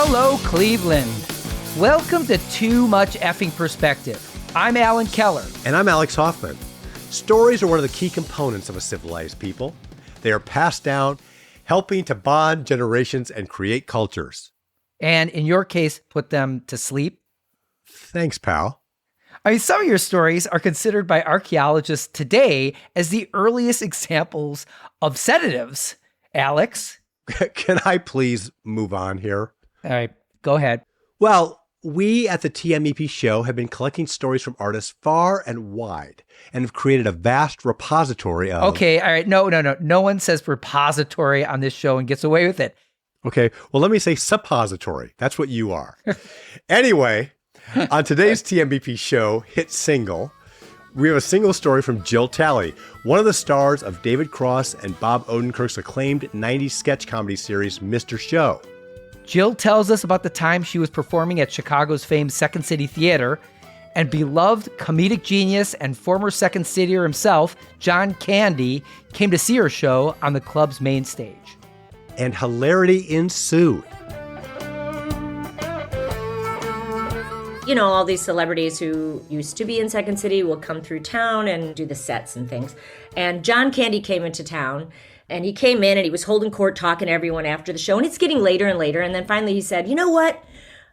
Hello, Cleveland. Welcome to Too Much Effing Perspective. I'm Alan Keller. And I'm Alex Hoffman. Stories are one of the key components of a civilized people. They are passed down, helping to bond generations and create cultures. And in your case, put them to sleep. Thanks, pal. I mean, some of your stories are considered by archaeologists today as the earliest examples of sedatives. Alex? Can I please move on here? All right, go ahead. Well, we at the TMEP show have been collecting stories from artists far and wide and have created a vast repository of... Okay, all right. No. No one says repository on this show and gets away with it. Okay, well, let me say suppository. That's what you are. Anyway, on today's TMEP show, Hit Single, we have a single story from Jill Talley, one of the stars of David Cross and Bob Odenkirk's acclaimed 90s sketch comedy series, Mr. Show. Jill tells us about the time she was performing at Chicago's famed Second City Theater, and beloved comedic genius and former Second Cityer himself, John Candy, came to see her show on the club's main stage. And hilarity ensued. You know, all these celebrities who used to be in Second City will come through town and do the sets and things. And John Candy came into town. And he came in and he was holding court, talking to everyone after the show. And it's getting later and later. And then finally he said, you know what?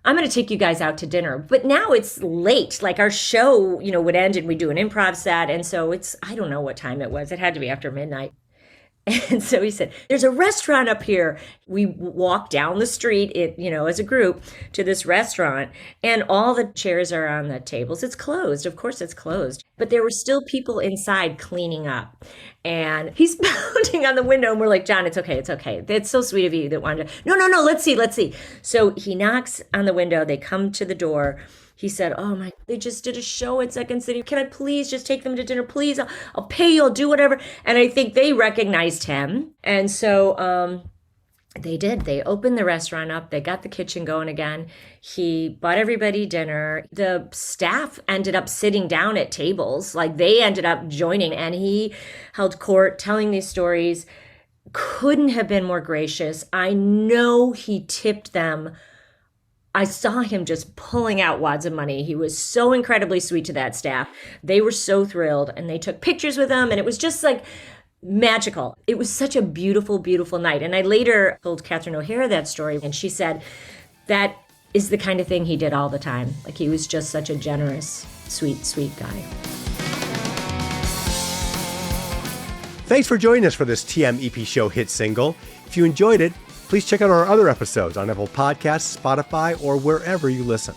I'm going to take you guys out to dinner. But now it's late. Like our show, would end and we do an improv set. And so I don't know what time it was. It had to be after midnight. And so he said, there's a restaurant up here. We walked down the street, as a group to this restaurant, and all the chairs are on the tables. It's closed. Of course it's closed. But there were still people inside cleaning up. And he's pounding on the window, and we're like, John, it's okay. It's so sweet of you that wanted to. No, let's see. So he knocks on the window. They come to the door. He said, they just did a show at Second City. Can I please just take them to dinner? Please, I'll pay you, I'll do whatever. And I think they recognized him. And so they did. They opened the restaurant up. They got the kitchen going again. He bought everybody dinner. The staff ended up sitting down at tables. Like they ended up joining. And he held court telling these stories. Couldn't have been more gracious. I know he tipped them. I saw him just pulling out wads of money. He was so incredibly sweet to that staff. They were so thrilled, and they took pictures with him, and it was just like magical. It was such a beautiful, beautiful night. And I later told Catherine O'Hara that story, and she said that is the kind of thing he did all the time. Like he was just such a generous, sweet, sweet guy. Thanks for joining us for this TMEP show Hit Single. If you enjoyed it, please check out our other episodes on Apple Podcasts, Spotify, or wherever you listen.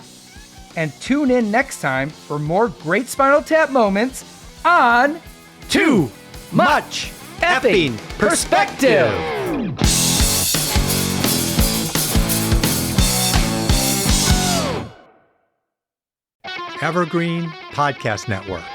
And tune in next time for more great Spinal Tap moments on Too Much Effing Perspective. Evergreen Podcast Network.